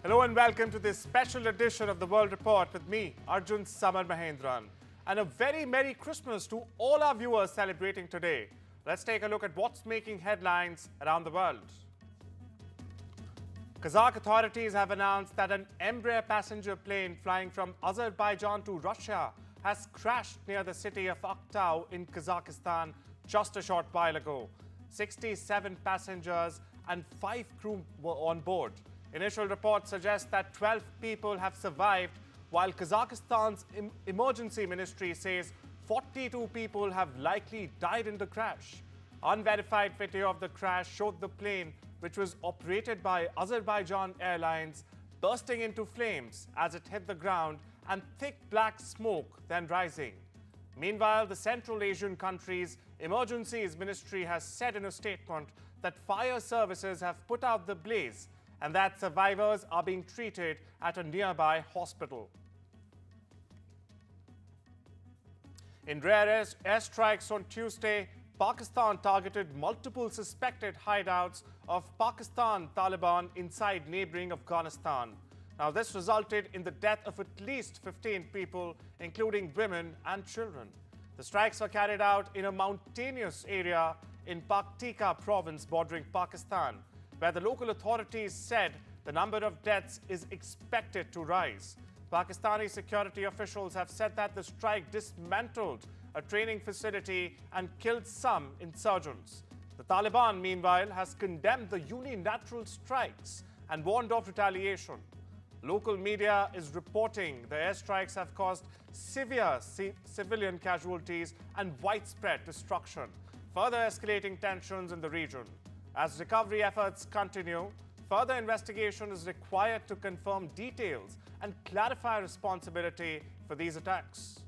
Hello and welcome to this special edition of the World Report with me, Arjun Summer Mahendran. And a very Merry Christmas to all our viewers celebrating today. Let's take a look at what's making headlines around the world. Kazakh authorities have announced that an Embraer passenger plane flying from Azerbaijan to Russia has crashed near the city of Aktau in Kazakhstan just a short while ago. 67 passengers and 5 crew were on board. Initial reports suggest that 12 people have survived, while Kazakhstan's emergency ministry says 42 people have likely died in the crash. Unverified video of the crash showed the plane, which was operated by Azerbaijan Airlines, bursting into flames as it hit the ground and thick black smoke then rising. Meanwhile, the Central Asian country's emergencies ministry has said in a statement that fire services have put out the blaze and that survivors are being treated at a nearby hospital. In rare airstrikes on Tuesday, Pakistan targeted multiple suspected hideouts of Pakistan Taliban inside neighboring Afghanistan. Now, this resulted in the death of at least 15 people, including women and children. The strikes were carried out in a mountainous area in Paktika province bordering Pakistan, where the local authorities said the number of deaths is expected to rise. Pakistani security officials have said that the strike dismantled a training facility and killed some insurgents. The Taliban, meanwhile, has condemned the unilateral strikes and warned of retaliation. Local media is reporting the airstrikes have caused severe civilian casualties and widespread destruction, further escalating tensions in the region. As recovery efforts continue, further investigation is required to confirm details and clarify responsibility for these attacks.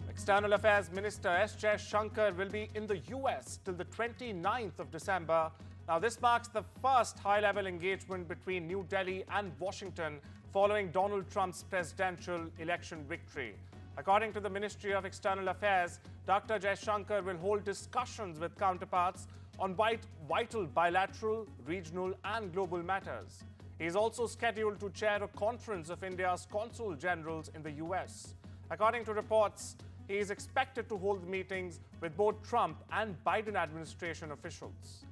External Affairs Minister Jaishankar will be in the US till the 29th of December. Now, this marks the first high-level engagement between New Delhi and Washington following Donald Trump's presidential election victory. According to the Ministry of External Affairs, Dr. Jaishankar will hold discussions with counterparts on vital bilateral, regional and global matters. He is also scheduled to chair a conference of India's consul generals in the US. According to reports, he is expected to hold meetings with both Trump and Biden administration officials.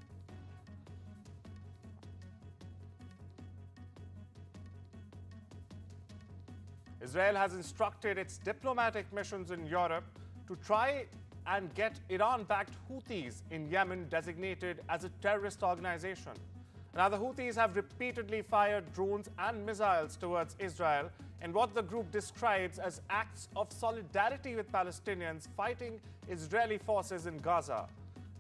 Israel has instructed its diplomatic missions in Europe to try and get Iran-backed Houthis in Yemen designated as a terrorist organization. Now, the Houthis have repeatedly fired drones and missiles towards Israel in what the group describes as acts of solidarity with Palestinians fighting Israeli forces in Gaza.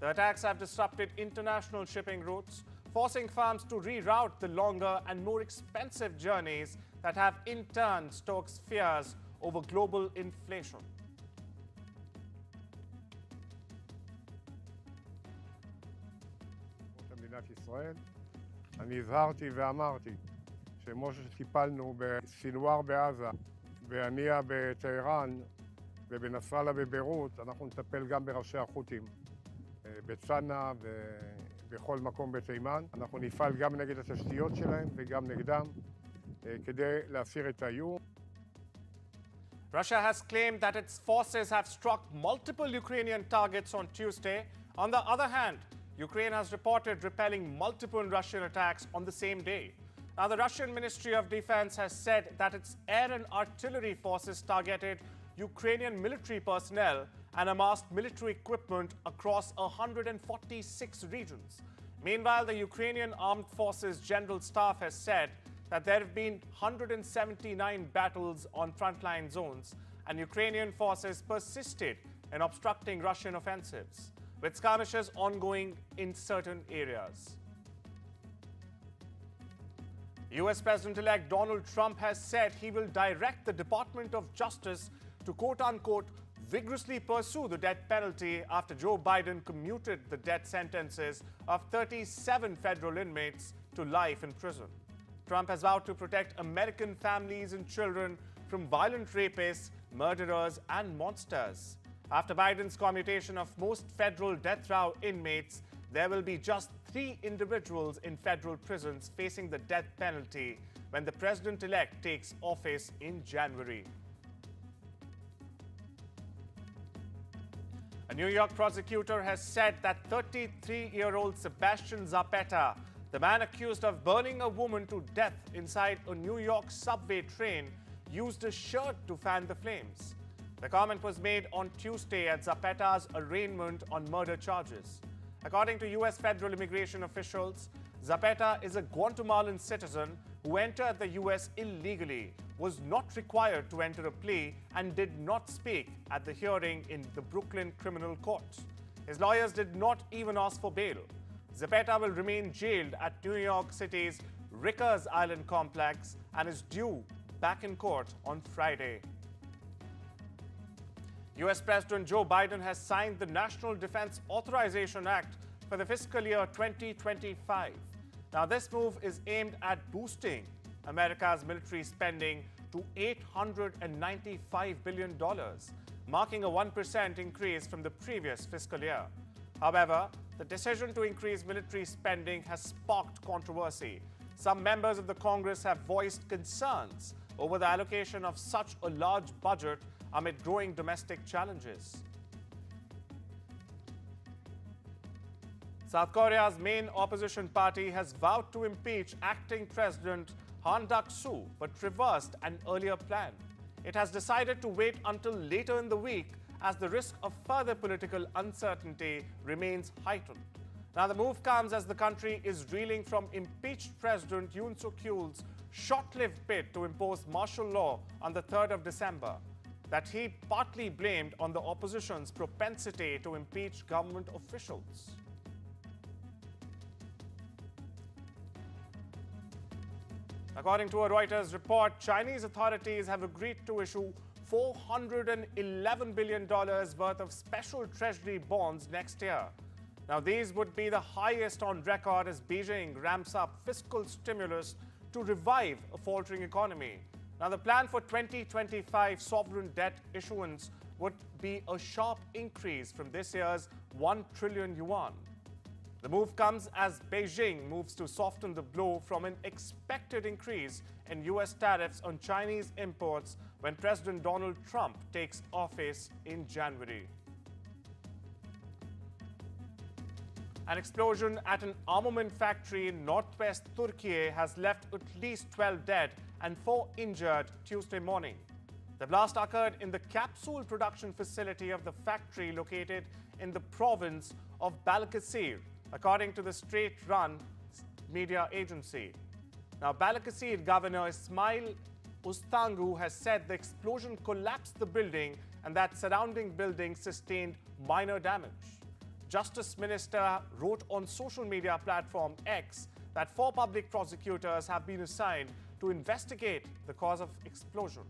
The attacks have disrupted international shipping routes, forcing farms to reroute the longer and more expensive journeys that have in turn stoked fears over global inflation. מדינת ישראל, אני הזהרתי ואמרתי שכמו שטיפלנו בסינואר בעזה, בהנייה בטהרן ובנסראללה בביירות, אנחנו נטפל גם בראשי החות'ים בצנעא ובכל מקום בתימן. אנחנו נפעל גם נגד התשתיות שלהם וגם נגדם כדי להסיר את האיום. Russia has claimed that its forces have struck multiple Ukrainian targets on Tuesday. On the other hand, Ukraine has reported repelling multiple Russian attacks on the same day. Now, the Russian Ministry of Defense has said that its air and artillery forces targeted Ukrainian military personnel and amassed military equipment across 146 regions. Meanwhile, the Ukrainian Armed Forces General Staff has said that there have been 179 battles on frontline zones, and Ukrainian forces persisted in obstructing Russian offensives, with skirmishes ongoing in certain areas. US President-elect Donald Trump has said he will direct the Department of Justice to quote-unquote vigorously pursue the death penalty after Joe Biden commuted the death sentences of 37 federal inmates to life in prison. Trump has vowed to protect American families and children from violent rapists, murderers, and monsters. After Biden's commutation of most federal death row inmates, there will be just 3 individuals in federal prisons facing the death penalty when the president-elect takes office in January. A New York prosecutor has said that 33-year-old Sebastian Zapata, the man accused of burning a woman to death inside a New York subway train, used a shirt to fan the flames. The comment was made on Tuesday at Zapata's arraignment on murder charges. According to U.S. federal immigration officials, Zapata is a Guatemalan citizen who entered the U.S. illegally, was not required to enter a plea, and did not speak at the hearing in the Brooklyn Criminal Court. His lawyers did not even ask for bail. Zapata will remain jailed at New York City's Rikers Island complex and is due back in court on Friday. U.S. President Joe Biden has signed the National Defense Authorization Act for the fiscal year 2025. Now, this move is aimed at boosting America's military spending to $895 billion, marking a 1% increase from the previous fiscal year. However, the decision to increase military spending has sparked controversy. Some members of the Congress have voiced concerns over the allocation of such a large budget amid growing domestic challenges. South Korea's main opposition party has vowed to impeach acting President Han Duck-soo, but reversed an earlier plan. It has decided to wait until later in the week as the risk of further political uncertainty remains heightened. Now, the move comes as the country is reeling from impeached President Yoon Suk-yeol's short-lived bid to impose martial law on the 3rd of December, that he partly blamed on the opposition's propensity to impeach government officials. According to a Reuters report, Chinese authorities have agreed to issue $411 billion worth of special treasury bonds next year. Now, these would be the highest on record as Beijing ramps up fiscal stimulus to revive a faltering economy. Now, the plan for 2025 sovereign debt issuance would be a sharp increase from this year's 1 trillion yuan. The move comes as Beijing moves to soften the blow from an expected increase in U.S. tariffs on Chinese imports when President Donald Trump takes office in January. An explosion at an armament factory in northwest Turkey has left at least 12 dead and 4 injured Tuesday morning. The blast occurred in the capsule production facility of the factory located in the province of Balıkesir, according to the state-run media agency. Now, Balıkesir Governor Ismail Ustangu has said the explosion collapsed the building and that surrounding buildings sustained minor damage. Justice Minister wrote on social media platform X that 4 public prosecutors have been assigned to investigate the cause of explosion.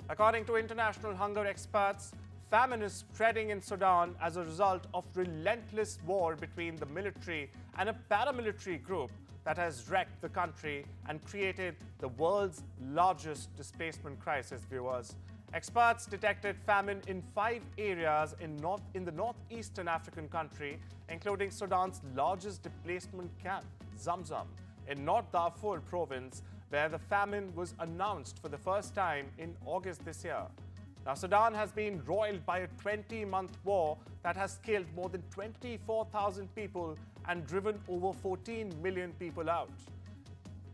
According to international hunger experts, famine is spreading in Sudan as a result of relentless war between the military and a paramilitary group that has wrecked the country and created the world's displacement displacement crisis, viewers. Experts detected famine in 5 areas in the northeastern African country, including Sudan's largest displacement camp, Zamzam, in North Darfur province, where the famine was announced for the first time in August this year. Now, Sudan has been roiled by a 20-month war that has killed more than 24,000 people and driven over 14 million people out.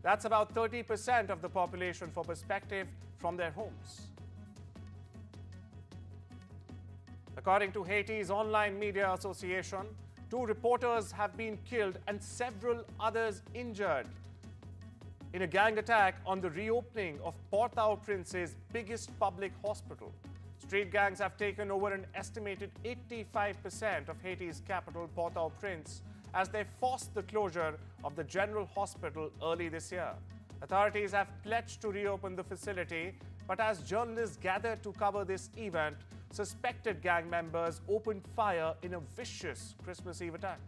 That's about 30% of the population, for perspective, from their homes. According to Haiti's online media association, 2 reporters have been killed and several others injured in a gang attack on the reopening of Port-au-Prince's biggest public hospital. Street gangs have taken over an estimated 85% of Haiti's capital, Port-au-Prince, as they forced the closure of the general hospital early this year. Authorities have pledged to reopen the facility, but as journalists gathered to cover this event, suspected gang members opened fire in a vicious Christmas Eve attack.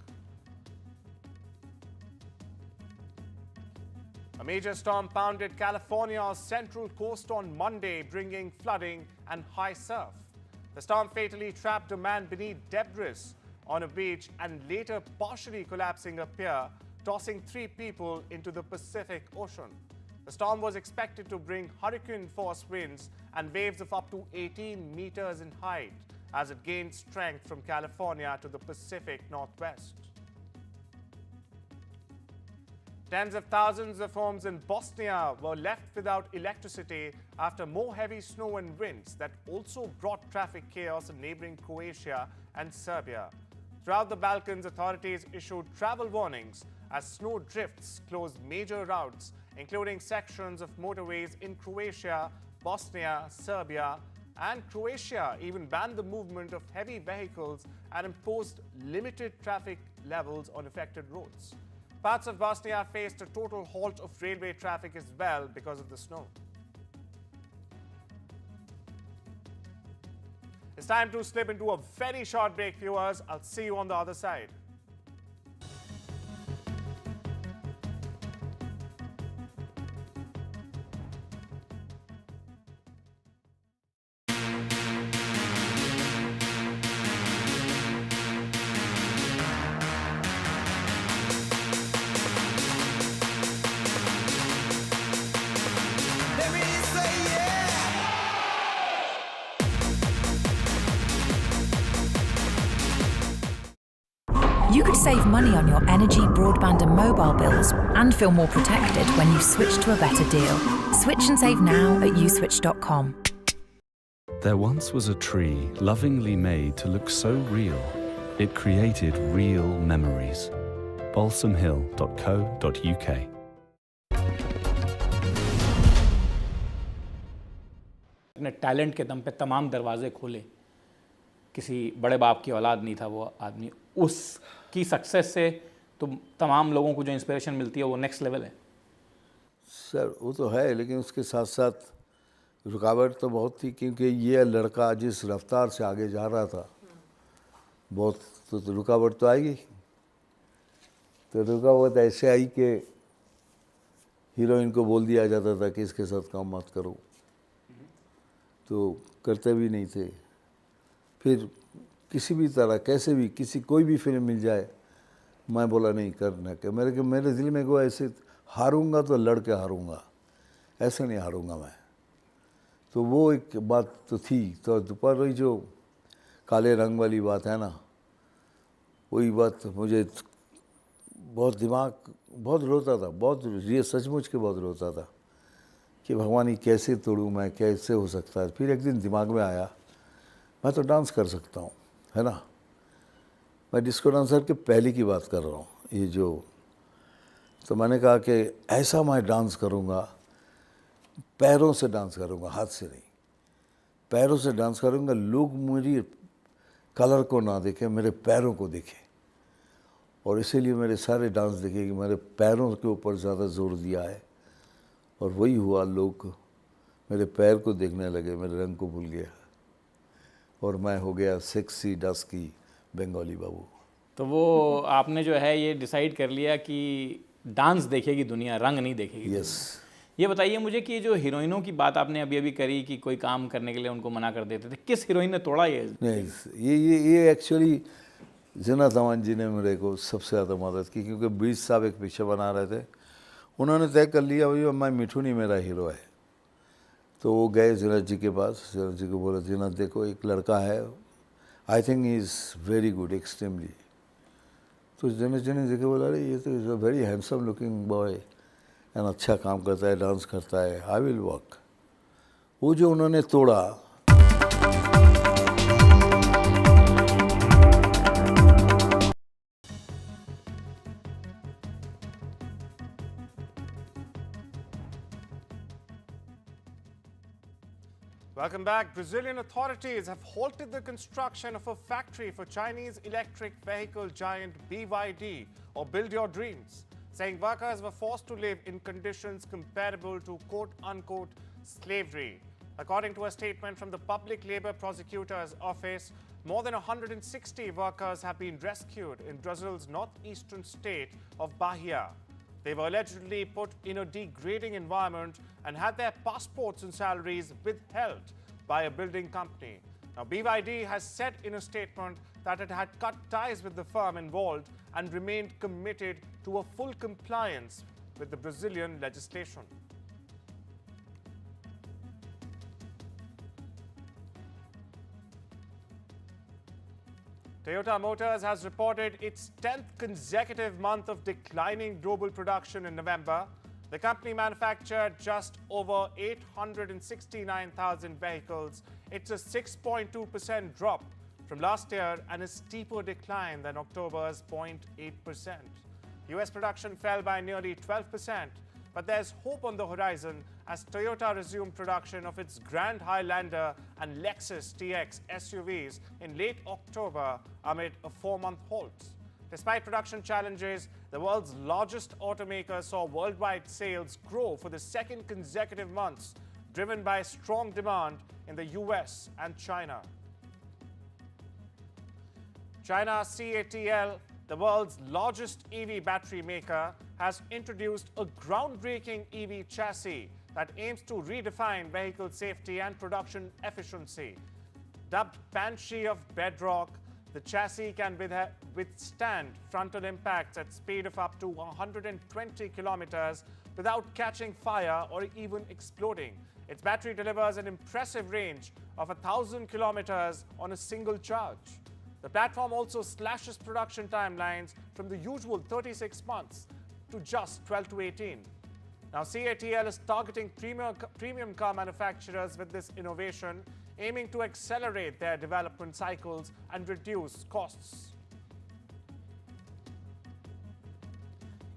A major storm pounded California's central coast on Monday, bringing flooding and high surf. The storm fatally trapped a man beneath debris on a beach and later partially collapsing a pier, tossing 3 people into the Pacific Ocean. The storm was expected to bring hurricane-force winds and waves of up to 18 meters in height as it gained strength from California to the Pacific Northwest. Tens of thousands of homes in Bosnia were left without electricity after more heavy snow and winds that also brought traffic chaos in neighboring Croatia and Serbia. Throughout the Balkans, authorities issued travel warnings as snow drifts closed major routes, including sections of motorways in Croatia, Bosnia, Serbia, and Croatia even banned the movement of heavy vehicles and imposed limited traffic levels on affected roads. Parts of Bosnia faced a total halt of railway traffic as well because of the snow. It's time to slip into a very short break, viewers. I'll see you on the other side. You could save money on your energy, broadband and mobile bills and feel more protected when you switch to a better deal. Switch and save now at uswitch.com. There once was a tree lovingly made to look so real, it created real memories. balsamhill.co.uk. अपने talent के दम पे तमाम दरवाजे खोले। किसी बड़े बाप की औलाद नहीं था वो आदमी, उसकी सक्सेस से तो तमाम लोगों को जो इंस्पिरेशन मिलती है वो नेक्स्ट लेवल है। सर वो तो है, लेकिन उसके साथ साथ रुकावट तो बहुत थी, क्योंकि ये लड़का जिस रफ्तार से आगे जा रहा था बहुत तो रुकावट तो आएगी। तो रुकावट ऐसे आई कि हीरोइन को बोल दिया जाता था कि इसके साथ काम मत करो, तो करते भी नहीं थे। फिर किसी भी तरह कैसे भी कोई भी फिल्म मिल जाए, मैं बोला नहीं करना कि मेरे दिल में को ऐसे हारूंगा तो लड़ के हारूंगा, ऐसे नहीं हारूंगा मैं। तो वो एक बात तो थी। तो दोपहर वही जो काले रंग वाली बात है ना, वही बात मुझे बहुत दिमाग बहुत रोता था, बहुत ये सचमुच के बहुत रोता था कि भगवान ये कैसे तोड़ूँ मैं, कैसे हो सकता है। फिर एक दिन दिमाग में आया मैं तो डांस कर सकता हूँ, है ना। मैं डिस्को डांसर के पहले की बात कर रहा हूँ ये जो। तो मैंने कहा कि ऐसा मैं डांस करूँगा, पैरों से डांस करूँगा, हाथ से नहीं, पैरों से डांस करूँगा। लोग मेरी कलर को ना देखें, मेरे पैरों को देखें। और इसीलिए मेरे सारे डांस देखे कि मेरे पैरों के ऊपर ज़्यादा जोर दिया है। और वही हुआ, लोग मेरे पैर को देखने लगे, मेरे रंग को भूल गया और मैं हो गया सेक्सी डस्की बंगाली बाबू। तो वो आपने जो है ये डिसाइड कर लिया कि डांस देखेगी दुनिया, रंग नहीं देखेगी। यस। ये बताइए मुझे कि जो हीरोइनों की बात आपने अभी अभी करी कि कोई काम करने के लिए उनको मना कर देते थे, किस हीरोइन ने तोड़ा ये? नहीं, ये एक्चुअली जिना तमान जी ने मेरे को सबसे ज़्यादा मदद की, क्योंकि 20 साहब एक पिक्चर बना रहे थे। उन्होंने तय कर लिया भाई मैं मिठू नहीं मेरा हीरो है। तो वो गए जिना जी के पास, जिना जी को बोला जिना देखो एक लड़का है, I think he is very good extremely. तो जिना जी को बोला अरे ये तो is a very handsome looking boy and अच्छा काम करता है, डांस करता है, आई विल वर्क। वो जो उन्होंने तोड़ा, Welcome back. Brazilian authorities have halted the construction of a factory for Chinese electric vehicle giant BYD, or Build Your Dreams, saying workers were forced to live in conditions comparable to quote-unquote slavery. According to a statement from the Public Labor Prosecutor's Office, more than 160 workers have been rescued in Brazil's northeastern state of Bahia. They were allegedly put in a degrading environment and had their passports and salaries withheld by a building company. Now, BYD has said in a statement that it had cut ties with the firm involved and remained committed to a full compliance with the Brazilian legislation. Toyota Motors has reported its 10th consecutive month of declining global production in November. The company manufactured just over 869,000 vehicles. It's a 6.2% drop from last year and a steeper decline than October's 0.8%. US production fell by nearly 12%, but there's hope on the horizon as Toyota resumed production of its Grand Highlander and Lexus TX SUVs in late October amid a 4-month halt. Despite production challenges, the world's largest automaker saw worldwide sales grow for the second consecutive months, driven by strong demand in the US and China. China CATL, the world's largest EV battery maker, has introduced a groundbreaking EV chassis that aims to redefine vehicle safety and production efficiency. Dubbed Banshee of Bedrock, the chassis can withstand frontal impacts at speed of up to 120 kilometers without catching fire or even exploding. Its battery delivers an impressive range of 1,000 kilometers on a single charge. The platform also slashes production timelines from the usual 36 months to just 12 to 18. Now, CATL is targeting premium car manufacturers with this innovation, aiming to accelerate their development cycles and reduce costs.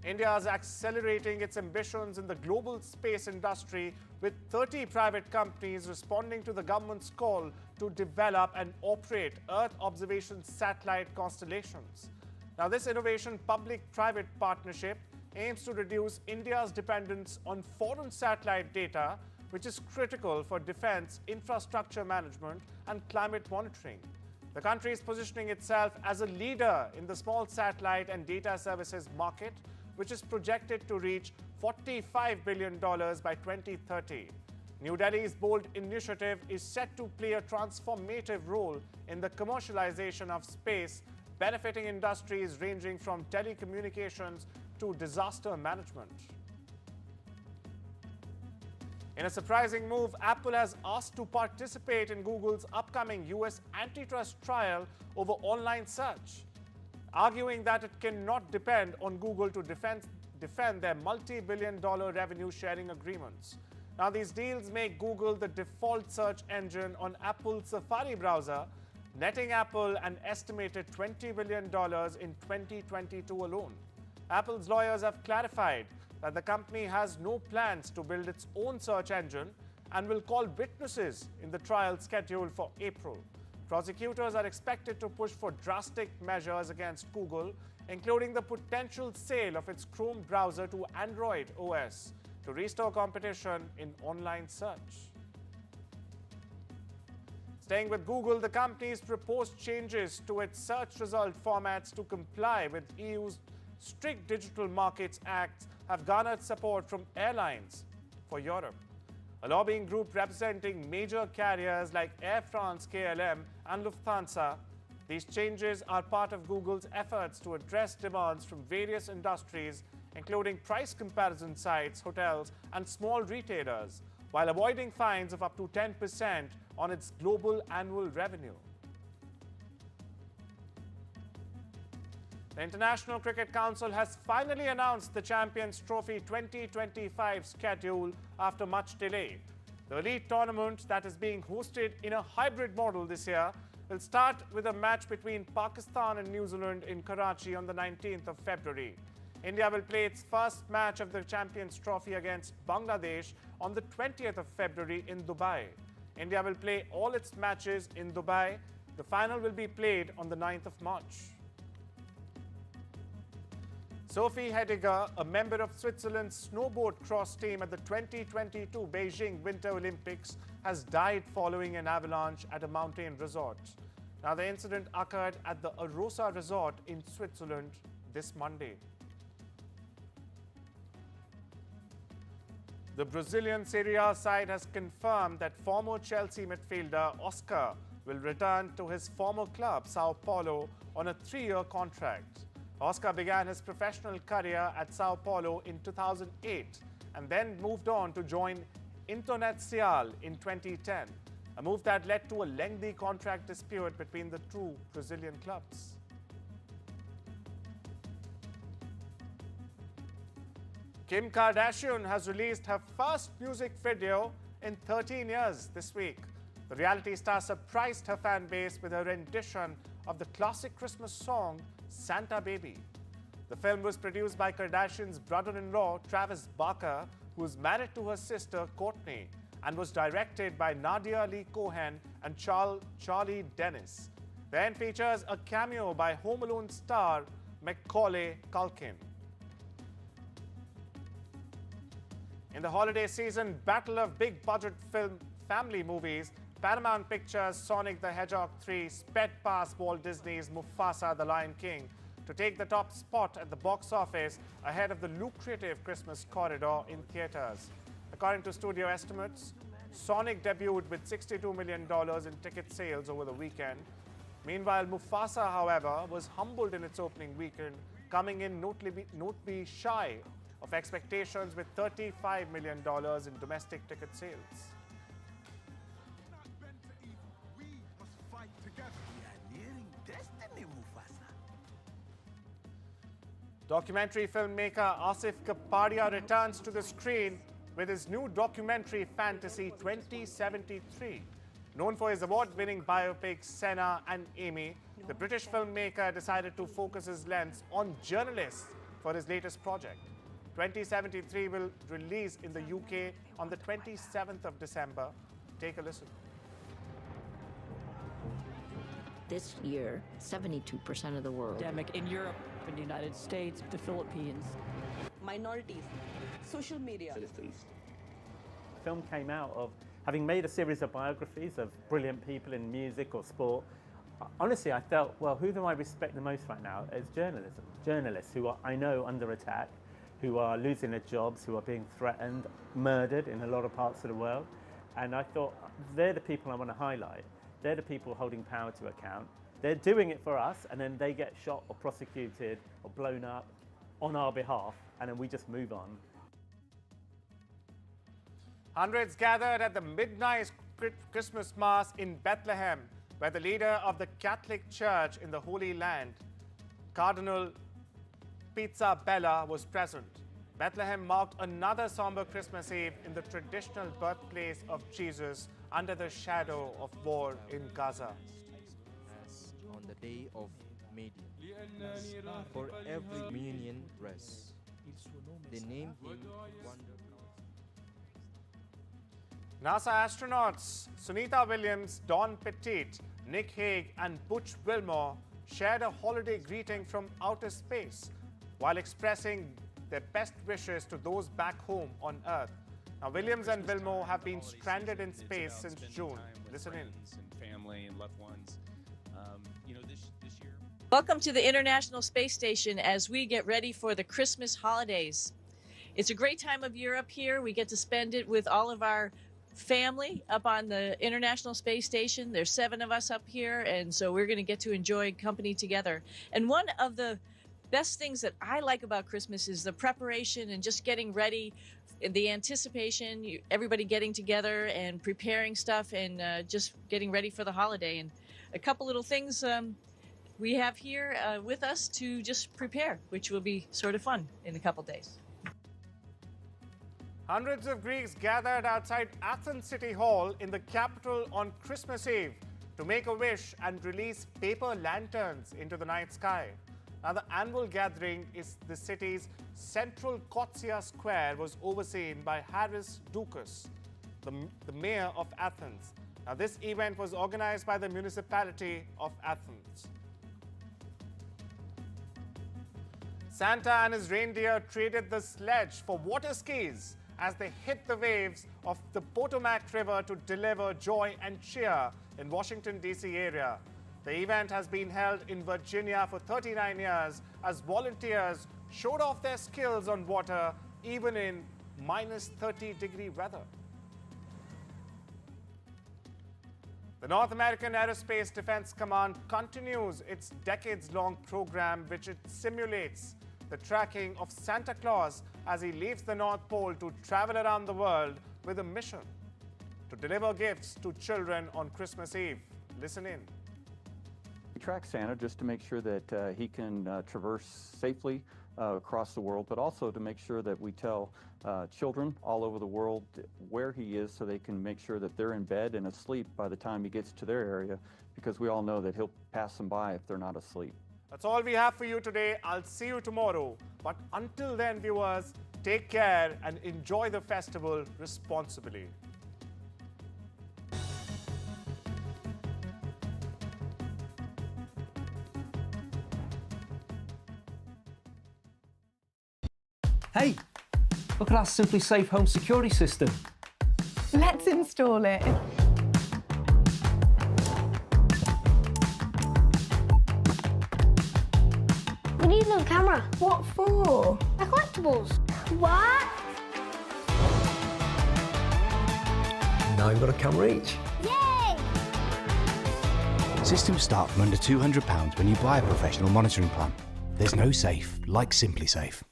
India is accelerating its ambitions in the global space industry, with 30 private companies responding to the government's call to develop and operate Earth observation satellite constellations. Now, this innovation public-private partnership aims to reduce India's dependence on foreign satellite data, which is critical for defense, infrastructure management, and climate monitoring. The country is positioning itself as a leader in the small satellite and data services market, which is projected to reach $45 billion by 2030. New Delhi's bold initiative is set to play a transformative role in the commercialization of space, benefiting industries ranging from telecommunications to disaster management. In a surprising move, Apple has asked to participate in Google's upcoming US antitrust trial over online search, arguing that it cannot depend on Google to defend their multi-billion-dollar revenue-sharing agreements. Now, these deals make Google the default search engine on Apple's Safari browser, netting Apple an estimated $20 billion in 2022 alone. Apple's lawyers have clarified that the company has no plans to build its own search engine and will call witnesses in the trial scheduled for April. Prosecutors are expected to push for drastic measures against Google, including the potential sale of its Chrome browser to Android OS to restore competition in online search. Staying with Google, the company's proposed changes to its search result formats to comply with EU's strict Digital Markets Act have garnered support from Airlines for Europe, a lobbying group representing major carriers like Air France, KLM, and Lufthansa. These changes are part of Google's efforts to address demands from various industries, including price comparison sites, hotels, and small retailers, while avoiding fines of up to 10% on its global annual revenue. The International Cricket Council has finally announced the Champions Trophy 2025 schedule after much delay. The elite tournament that is being hosted in a hybrid model this year will start with a match between Pakistan and New Zealand in Karachi on the 19th of February. India will play its first match of the Champions Trophy against Bangladesh on the 20th of February in Dubai. India will play all its matches in Dubai. The final will be played on the 9th of March. Sophie Hediger, a member of Switzerland's snowboard cross team at the 2022 Beijing Winter Olympics, has died following an avalanche at a mountain resort. Now, the incident occurred at the Arosa Resort in Switzerland this Monday. The Brazilian Serie A side has confirmed that former Chelsea midfielder Oscar will return to his former club, Sao Paulo, on a 3-year contract. Oscar began his professional career at Sao Paulo in 2008 and then moved on to join Internacional in 2010, a move that led to a lengthy contract dispute between the two Brazilian clubs. Kim Kardashian has released her first music video in 13 years this week. The reality star surprised her fan base with her rendition of the classic Christmas song, Santa Baby. The film was produced by Kardashian's brother-in-law, Travis Barker, who is married to her sister, Kourtney, and was directed by Nadia Lee Cohen and Charlie Dennis. The end features a cameo by Home Alone star Macaulay Culkin. In the holiday season battle of big-budget film family movies, Paramount Pictures' Sonic the Hedgehog 3 sped past Walt Disney's Mufasa the Lion King to take the top spot at the box office ahead of the lucrative Christmas corridor in theaters. According to studio estimates, Sonic debuted with $62 million in ticket sales over the weekend. Meanwhile, Mufasa, however, was humbled in its opening weekend, coming in notably shy of expectations with $35 million in domestic ticket sales. Documentary filmmaker Asif Kapadia returns to the screen with his new documentary Fantasy 2073. Known for his award-winning biopics Senna and Amy, the British filmmaker decided to focus his lens on journalists for his latest project. 2073 will release in the UK on the 27th of December. Take a listen. This year, 72% of the world. Pandemic in Europe, in the United States, the Philippines. Minorities, social media. Citizens. The film came out of having made a series of biographies of brilliant people in music or sport. Honestly, I felt, well, who do I respect the most right now? It's journalism. Journalists who are, I know, under attack, who are losing their jobs, who are being threatened, murdered in a lot of parts of the world. And I thought, they're the people I want to highlight. They're the people holding power to account. They're doing it for us, and then they get shot or prosecuted or blown up on our behalf, and then we just move on. Hundreds gathered at the midnight Christmas Mass in Bethlehem, where the leader of the Catholic Church in the Holy Land, Cardinal Pizzabella, was present. Bethlehem marked another somber Christmas Eve in the traditional birthplace of Jesus under the shadow of war in Gaza. On the day of Median, for every Median rest, they named him Wonder. NASA astronauts Sunita Williams, Don Pettit, Nick Hague and Butch Wilmore shared a holiday greeting from outer space while expressing their best wishes to those back home on Earth. Now, Williams and Wilmore have been stranded in space since June. Listen in. Family and loved ones. This year. Welcome to the International Space Station as we get ready for the Christmas holidays. It's a great time of year up here. We get to spend it with all of our family up on the International Space Station. There's 7 of us up here, and so we're going to get to enjoy company together. And one of the best things that I like about Christmas is the preparation and just getting ready, the anticipation, everybody getting together and preparing stuff and just getting ready for the holiday. And a couple little things we have here with us to just prepare, which will be sort of fun in a couple days. Hundreds of Greeks gathered outside Athens City Hall in the capital on Christmas Eve to make a wish and release paper lanterns into the night sky. Now, the annual gathering is the city's central Kotsia Square was overseen by Haris Doukas, the mayor of Athens. Now, this event was organized by the municipality of Athens. Santa and his reindeer traded the sledge for water skis as they hit the waves of the Potomac River to deliver joy and cheer in Washington, D.C. area. The event has been held in Virginia for 39 years as volunteers showed off their skills on water even in minus 30-degree weather. The North American Aerospace Defense Command continues its decades-long program, which it simulates the tracking of Santa Claus as he leaves the North Pole to travel around the world with a mission to deliver gifts to children on Christmas Eve. Listen in. We track Santa just to make sure that he can traverse safely across the world, but also to make sure that we tell children all over the world where he is so they can make sure that they're in bed and asleep by the time he gets to their area, because we all know that he'll pass them by if they're not asleep. That's all we have for you today. I'll see you tomorrow. But until then, viewers, take care and enjoy the festival responsibly. Hey, look at our Simply Safe home security system. Let's install it. We need another camera. What for? They're collectibles. What? Now we've got a camera each. Yay! Systems start from under £200 when you buy a professional monitoring plan. There's no safe like Simply Safe.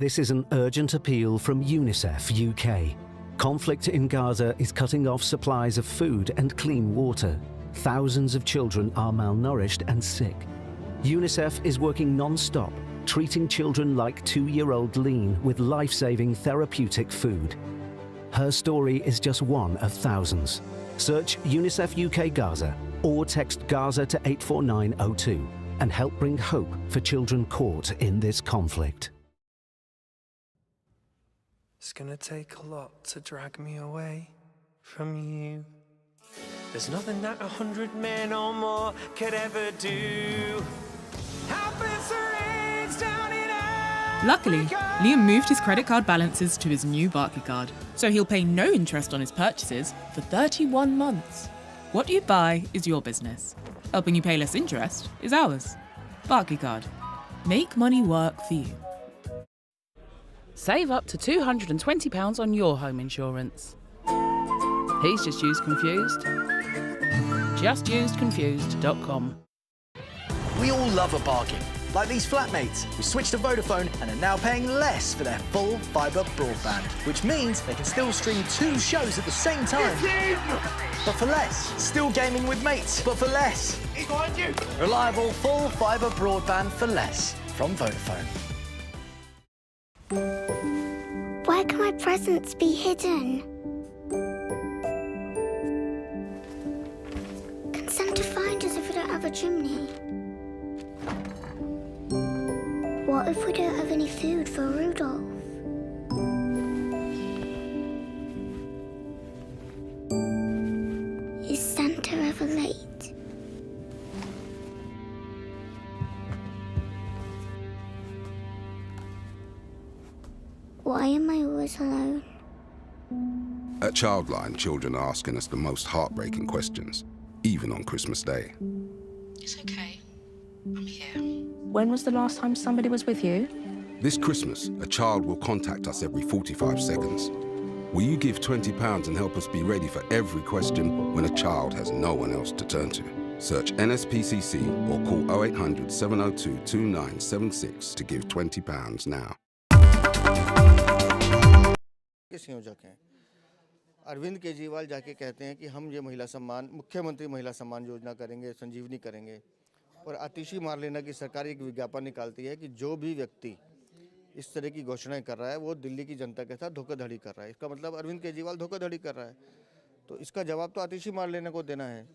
This is an urgent appeal from UNICEF UK. Conflict in Gaza is cutting off supplies of food and clean water. Thousands of children are malnourished and sick. UNICEF is working non-stop, treating children like 2-year-old Lean with life-saving therapeutic food. Her story is just one of thousands. Search UNICEF UK Gaza or text Gaza to 84902 and help bring hope for children caught in this conflict. It's gonna take a lot to drag me away from you. There's nothing that 100 men or more could ever do. Luckily, Liam moved his credit card balances to his new Barclay card, so he'll pay no interest on his purchases for 31 months. What you buy is your business. Helping you pay less interest is ours. Barclay card. Make money work for you. Save up to £220 on your home insurance. He's just used Confused. JustUsedConfused.com. We all love a bargain, like these flatmates who switched to Vodafone and are now paying less for their full fibre broadband, which means they can still stream 2 shows at the same time. But for less. Still gaming with mates, but for less. He's behind you. Reliable full fibre broadband for less from Vodafone. Where can my presents be hidden? Can Santa find us if we don't have a chimney? What if we don't have any food for Rudolph? Is Santa ever late? Why am I always alone? At Childline, children are asking us the most heartbreaking questions, even on Christmas Day. It's okay. I'm here. When was the last time somebody was with you? This Christmas, a child will contact us every 45 seconds. Will you give £20 and help us be ready for every question when a child has no one else to turn to? Search NSPCC or call 0800 702 2976 to give £20 now. संयोजक हैं अरविंद केजरीवाल जाके कहते हैं कि हम ये महिला सम्मान मुख्यमंत्री महिला सम्मान योजना करेंगे, संजीवनी करेंगे, और आतिशी मार लेना की सरकार एक विज्ञापन निकालती है कि जो भी व्यक्ति इस तरह की घोषणाएं कर रहा है वो दिल्ली की जनता के साथ धोखाधड़ी कर रहा है। इसका मतलब अरविंद केजरीवाल धोखाधड़ी कर रहा है, तो इसका जवाब तो आतिशी मार लेने को देना है।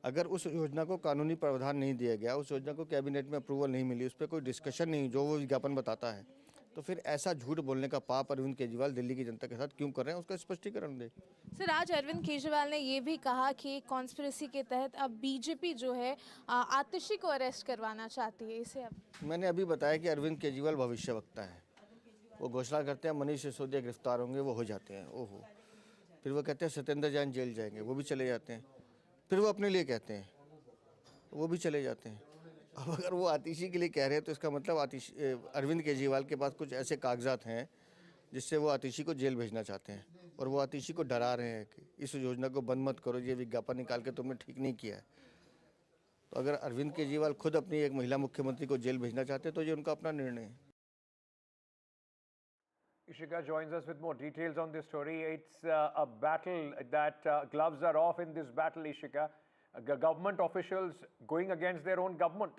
अगर उस योजना को कानूनी प्रावधान नहीं दिया गया, उस योजना को कैबिनेट में अप्रूवल नहीं मिली, उस पर कोई डिस्कशन नहीं जो वो विज्ञापन बताता है, तो फिर ऐसा झूठ बोलने का पाप अरविंद केजरीवाल दिल्ली की जनता के साथ क्यों कर रहे हैं, उसका स्पष्टीकरण दे। सर, आज अरविंद केजरीवाल ने ये भी कहा कि कॉन्स्पिरेसी के तहत अब बीजेपी जो है आतिशी को अरेस्ट करवाना चाहती है। इसे अब मैंने अभी बताया कि अरविंद केजरीवाल भविष्यवक्ता है, वो घोषणा करते हैं मनीष सिसोदिया गिरफ्तार होंगे, वो हो जाते हैं, ओहो, फिर वो कहते हैं सत्येंद्र जैन जेल जाएंगे, वो भी चले जाते हैं, फिर वो अपने लिए कहते हैं, वो भी चले जाते हैं। अब अगर वो आतिशी के लिए कह रहे हैं तो इसका मतलब अरविंद केजरीवाल के पास कुछ ऐसे कागजात हैं जिससे वो आतिशी को जेल भेजना चाहते हैं। और वो आतिशी को डरा रहे हैं कि इस योजना को बंद मत करो, ये विज्ञापन निकाल के तुमने ठीक नहीं किया है। तो अगर अरविंद केजरीवाल खुद अपनी एक महिला मुख्यमंत्री को जेल भेजना चाहते तो ये उनका अपना निर्णय है। Ishika joins us with more details on this story. It's a battle that gloves are off in this battle, Ishika. Government officials going against their own government.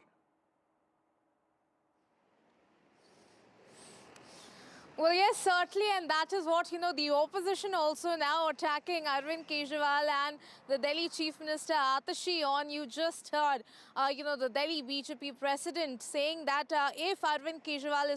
Well, yes, certainly, and that is what, the opposition also now attacking Arvind Kejriwal and the Delhi Chief Minister Atashi on. You just heard, the Delhi BJP president saying that if Arvind Kejriwal is